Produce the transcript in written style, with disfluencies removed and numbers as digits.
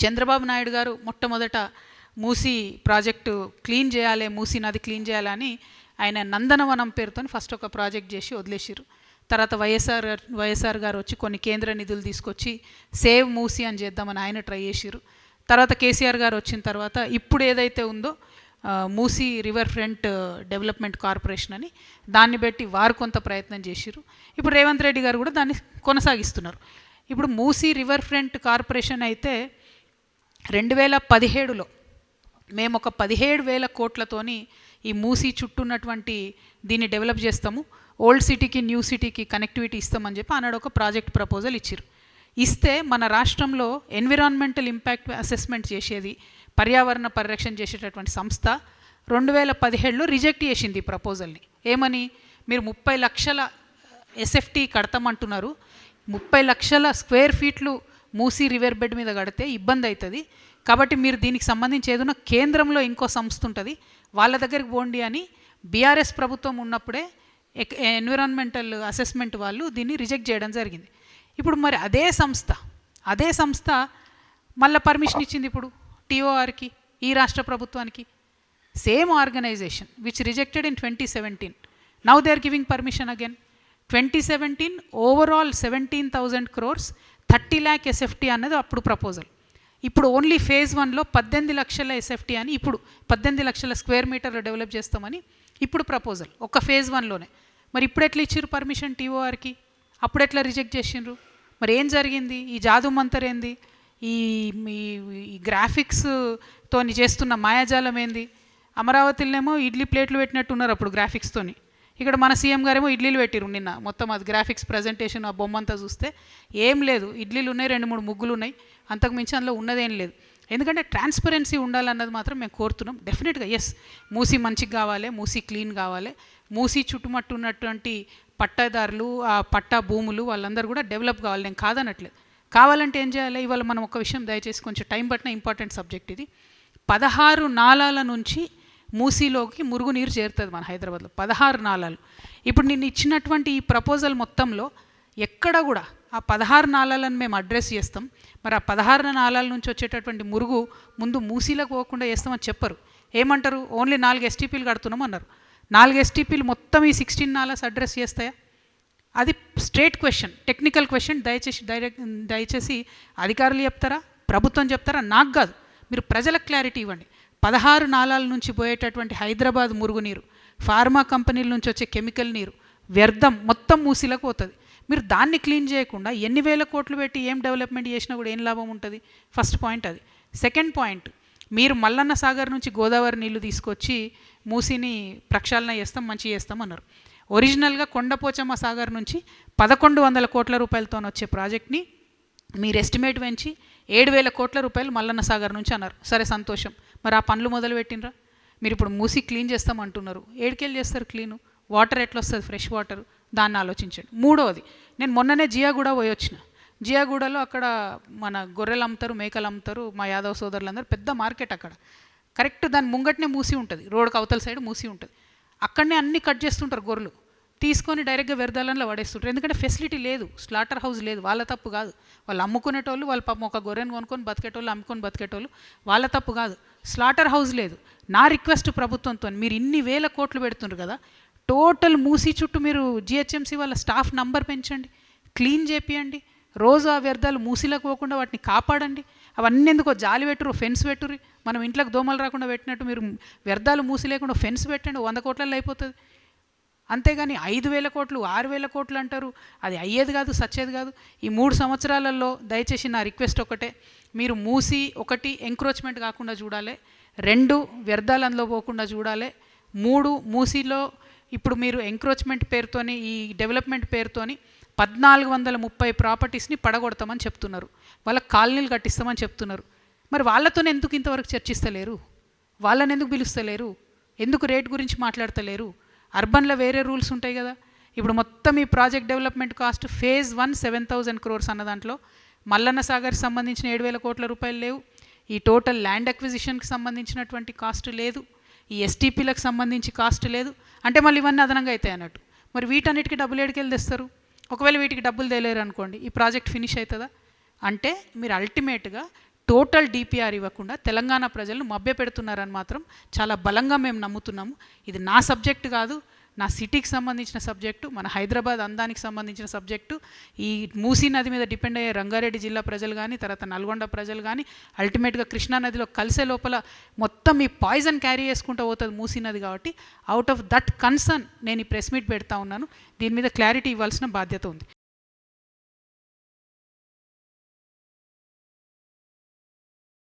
చంద్రబాబు నాయుడు గారు మొట్టమొదట Musi project clean చేయాలి, మూసీ నది క్లీన్ చేయాలని ఆయన నందనవనం పేరుతో ఫస్ట్ ఒక ప్రాజెక్ట్ చేసి వదిలేసారు. తర్వాత వైఎస్ఆర్ గారు వచ్చి కొన్ని కేంద్ర నిధులు తీసుకొచ్చి సేవ్ మూసీ అని చేద్దామని ఆయన ట్రై చేసారు. తర్వాత కేసీఆర్ గారు వచ్చిన తర్వాత ఇప్పుడు ఏదైతే ఉందో Musi river front development corporation అని దాన్ని బట్టి వారు కొంత ప్రయత్నం చేసారు. ఇప్పుడు రేవంత్ రెడ్డి గారు కూడా దాన్ని కొనసాగిస్తున్నారు. ఇప్పుడు మూసీ రివర్ ఫ్రంట్ కార్పొరేషన్ అయితే 2017లో మేము ఒక 17,000 కోట్లతోని ఈ మూసీ చుట్టూ ఉన్నటువంటి దీన్ని డెవలప్ చేస్తాము, ఓల్డ్ సిటీకి న్యూ సిటీకి కనెక్టివిటీ ఇస్తామని చెప్పి ఆనాడు ఒక ప్రాజెక్ట్ ప్రపోజల్ ఇచ్చారు. ఇస్తే మన రాష్ట్రంలో ఎన్విరాన్మెంటల్ ఇంపాక్ట్ అసెస్మెంట్ చేసేది, పర్యావరణ పరిరక్షణ చేసేటటువంటి సంస్థ 2017లో రిజెక్ట్ చేసింది ఈ ప్రపోజల్ని. ఏమని, మీరు 30 లక్షల ఎస్ఎఫ్టీ కడతామంటున్నారు, 30 లక్షల స్క్వేర్ ఫీట్లు మూసీ రివర్ బెడ్ మీద కడితే ఇబ్బంది అవుతుంది, కాబట్టి మీరు దీనికి సంబంధించి ఏదైనా కేంద్రంలో ఇంకో సంస్థ ఉంటుంది వాళ్ళ దగ్గరికి పోండి అని బీఆర్ఎస్ ప్రభుత్వం ఉన్నప్పుడే ఎన్విరాన్మెంటల్ అసెస్మెంట్ వాళ్ళు దీన్ని రిజెక్ట్ చేయడం జరిగింది. ఇప్పుడు మరి అదే సంస్థ మళ్ళీ పర్మిషన్ ఇచ్చింది ఇప్పుడు టీఓఆర్కి, ఈ రాష్ట్ర ప్రభుత్వానికి. Same organization which rejected in 2017, now they are giving permission again. 2017 overall 17,000 crores 30 lakh SFT అన్నది అప్పుడు ప్రపోజల్. ఇప్పుడు ఓన్లీ ఫేజ్ 1లో 18 లక్షల ఎస్ఎఫ్టీ అని, ఇప్పుడు 18 లక్షల స్క్వేర్ మీటర్లు డెవలప్ చేస్తామని ఇప్పుడు ప్రపోజల్ ఒక ఫేజ్ 1లోనే. మరి ఇప్పుడు ఎట్లా ఇచ్చారు పర్మిషన్ టీఓఆర్కి, అప్పుడు ఎట్లా రిజెక్ట్ చేసిండ్రు? మరి ఏం జరిగింది? ఈ జాదు మంతర్ ఏంది? ఈ గ్రాఫిక్స్తో చేస్తున్న మాయాజాలం ఏంది? అమరావతిలోనేమో ఇడ్లీ ప్లేట్లు పెట్టినట్టున్నారు అప్పుడు గ్రాఫిక్స్తోని, ఇక్కడ మన సీఎం గారేమో ఇడ్లీలు పెట్టిరు నిన్న. మొత్తం అది గ్రాఫిక్స్ ప్రజెంటేషన్ ఆ బొమ్మ అంతా చూస్తే ఏం లేదు, ఇడ్లీలు ఉన్నాయి, 2-3 ముగ్గులు ఉన్నాయి, అంతకు మించి అందులో ఉన్నదేం లేదు. ఎందుకంటే ట్రాన్స్పరెన్సీ ఉండాలన్నది మాత్రం మేము కోరుతున్నాం. డెఫినెట్గా ఎస్, మూసీ మంచిగా కావాలి, మూసీ క్లీన్ కావాలి, మూసీ చుట్టుముట్టు ఉన్నటువంటి పట్టాదారులు, ఆ పట్టా భూములు వాళ్ళందరూ కూడా డెవలప్ కావాలి, నేను కాదనట్లేదు. కావాలంటే ఏం చేయాలి? ఇవాళ మనం ఒక విషయం దయచేసి కొంచెం టైం పట్టిన ఇంపార్టెంట్ సబ్జెక్ట్ ఇది. 16 నాలాల నుంచి మూసీలోకి మురుగునీరు చేరుతుంది మన హైదరాబాద్లో, 16 నాలాలు. ఇప్పుడు నేను ఇచ్చినటువంటి ఈ ప్రపోజల్ మొత్తంలో ఎక్కడ కూడా ఆ 16 నాలాలను మేము అడ్రస్ చేస్తాం, మరి ఆ 16 నాలాల నుంచి వచ్చేటటువంటి మురుగు ముందు మూసీలకు పోకుండా చేస్తామని చెప్పరు. ఏమంటారు? ఓన్లీ 4 ఎస్టీపీలు కడుతున్నాం అన్నారు. 4 ఎస్టీపీలు మొత్తం ఈ 16 నాలాస్ అడ్రస్ చేస్తాయా? అది స్ట్రేట్ క్వశ్చన్, టెక్నికల్ క్వశ్చన్. దయచేసి అధికారులు చెప్తారా, ప్రభుత్వం చెప్తారా? నాకు కాదు, మీరు ప్రజలకు క్లారిటీ ఇవ్వండి. 16 నాలాల నుంచి పోయేటటువంటి హైదరాబాద్ మురుగునీరు, ఫార్మా కంపెనీల నుంచి వచ్చే కెమికల్ నీరు, వ్యర్థం మొత్తం మూసీలకు పోతుంది. మీరు దాన్ని క్లీన్ చేయకుండా ఎన్ని వేల కోట్లు పెట్టి ఏం డెవలప్మెంట్ చేసినా కూడా ఏం లాభం ఉంటుంది? ఫస్ట్ పాయింట్ అది. సెకండ్ పాయింట్, మీరు మల్లన్న సాగర్ నుంచి గోదావరి నీళ్లు తీసుకొచ్చి మూసీని ప్రక్షాళన చేస్తాం, మంచి చేస్తాం అన్నారు. ఒరిజినల్గా కొండపోచమ్మ సాగర్ నుంచి 1100 కోట్ల రూపాయలతో వచ్చే ప్రాజెక్ట్ని మీరు ఎస్టిమేట్ పెంచి 7,000 కోట్ల రూపాయలు మల్లన్న సాగర్ నుంచి అన్నారు. సరే, సంతోషం. మరి ఆ పనులు మొదలు పెట్టినరా? మీరు ఇప్పుడు మూసీ క్లీన్ చేస్తామంటున్నారు, ఏడుకెళ్ళి చేస్తారు క్లీను? వాటర్ ఎట్లా వస్తుంది, ఫ్రెష్ వాటర్? దాన్ని ఆలోచించండి. మూడవది, నేను మొన్ననే జియాగూడ పోయి వచ్చిన. జియాగూడలో అక్కడ మన గొర్రెలు అమ్ముతారు, మేకలు అమ్ముతారు, మా యాదవ్ సోదరులందరూ, పెద్ద మార్కెట్ అక్కడ. కరెక్ట్ దాని ముంగట్నే మూసి ఉంటుంది, రోడ్కి అవతల సైడ్ మూసి ఉంటుంది. అక్కడనే అన్నీ కట్ చేస్తుంటారు గొర్రెలు, తీసుకొని డైరెక్ట్గా వ్యర్థాలలో పడేస్తుంటారు. ఎందుకంటే ఫెసిలిటీ లేదు, స్లాటర్ హౌస్ లేదు. వాళ్ళ తప్పు కాదు, వాళ్ళు అమ్ముకునేటోళ్ళు, వాళ్ళ పాపం ఒక గొర్రెను కొనుక్కొని బతికేటోళ్ళు, అమ్ముకొని బతికేటోళ్ళు, వాళ్ళ తప్పు కాదు. స్లాటర్ హౌస్ లేదు. నా రిక్వెస్ట్ ప్రభుత్వంతో, మీరు ఇన్ని వేల కోట్లు పెడుతున్నారు కదా, టోటల్ మూసీ చుట్టూ మీరు జిహెచ్ఎంసీ వాళ్ళ స్టాఫ్ నంబర్ పెంచండి, క్లీన్ చేపియండి, రోజు ఆ వ్యర్థాలు మూసీలకు పోకుండా వాటిని కాపాడండి. అవన్నీ ఎందుకో జాలి పెట్టురు, ఫెన్స్ పెట్టుర్రి. మనం ఇంట్లోకి దోమలు రాకుండా పెట్టినట్టు మీరు వ్యర్థాలు మూసి లేకుండా ఫెన్స్ పెట్టండి, 100 కోట్లలో అయిపోతుంది. అంతేగాని 5,000 కోట్లు 6,000 కోట్లు అంటారు, అది అయ్యేది కాదు, సచ్చేది కాదు. ఈ 3 సంవత్సరాలలో దయచేసి నా రిక్వెస్ట్ ఒకటే, మీరు మూసి 1 ఎంక్రోచ్మెంట్ కాకుండా చూడాలి, 2 వ్యర్థాలు అందులో పోకుండా చూడాలి, 3 మూసీలో ఇప్పుడు మీరు ఎంక్రోచ్మెంట్ పేరుతోని, ఈ డెవలప్మెంట్ పేరుతోని 1430 ప్రాపర్టీస్ని పడగొడతామని చెప్తున్నారు, వాళ్ళకి కాలనీలు కట్టిస్తామని చెప్తున్నారు. మరి వాళ్ళతోనే ఎందుకు ఇంతవరకు చర్చిస్తలేరు? వాళ్ళని ఎందుకు పిలుస్తలేరు? ఎందుకు రేట్ గురించి మాట్లాడతలేరు? అర్బన్లో వేరే రూల్స్ ఉంటాయి కదా. ఇప్పుడు మొత్తం ఈ project development cost phase 1 7,000 crores అన్న దాంట్లో మల్లన్న సాగర్కి సంబంధించిన 7,000 కోట్ల రూపాయలు లేవు, ఈ టోటల్ ల్యాండ్ అక్విజిషన్కి సంబంధించినటువంటి కాస్ట్ లేదు, ఈ ఎస్టీపీలకు సంబంధించి కాస్ట్ లేదు. అంటే మళ్ళీ ఇవన్నీ అదనంగా అవుతాయి అన్నట్టు. మరి వీటన్నిటికీ డబ్బులు ఏడికెళ్ళి తెస్తారు? ఒకవేళ వీటికి డబ్బులు తేలేరు అనుకోండి, ఈ ప్రాజెక్ట్ ఫినిష్ అవుతుందా? అంటే మీరు అల్టిమేట్గా టోటల్ డిపిఆర్ ఇవ్వకుండా తెలంగాణ ప్రజలను మభ్యపెడుతున్నారని మాత్రం చాలా బలంగా మేము నమ్ముతున్నాము. ఇది నా సబ్జెక్టు కాదు, నా సిటీకి సంబంధించిన సబ్జెక్టు, మన హైదరాబాద్ అందానికి సంబంధించిన సబ్జెక్టు. ఈ మూసీ నది మీద డిపెండ్ అయ్యే రంగారెడ్డి జిల్లా ప్రజలు కానీ, తర్వాత నల్గొండ ప్రజలు కానీ, అల్టిమేట్గా కృష్ణా నదిలో కలిసే లోపల మొత్తం ఈ పాయిజన్ క్యారీ చేసుకుంటూ పోతుంది మూసీ నది. కాబట్టి అవుట్ ఆఫ్ దట్ కన్సర్న్ నేను ఈ ప్రెస్ మీట్ పెడతా ఉన్నాను. దీని మీద క్లారిటీ ఇవ్వాల్సిన బాధ్యత ఉంది.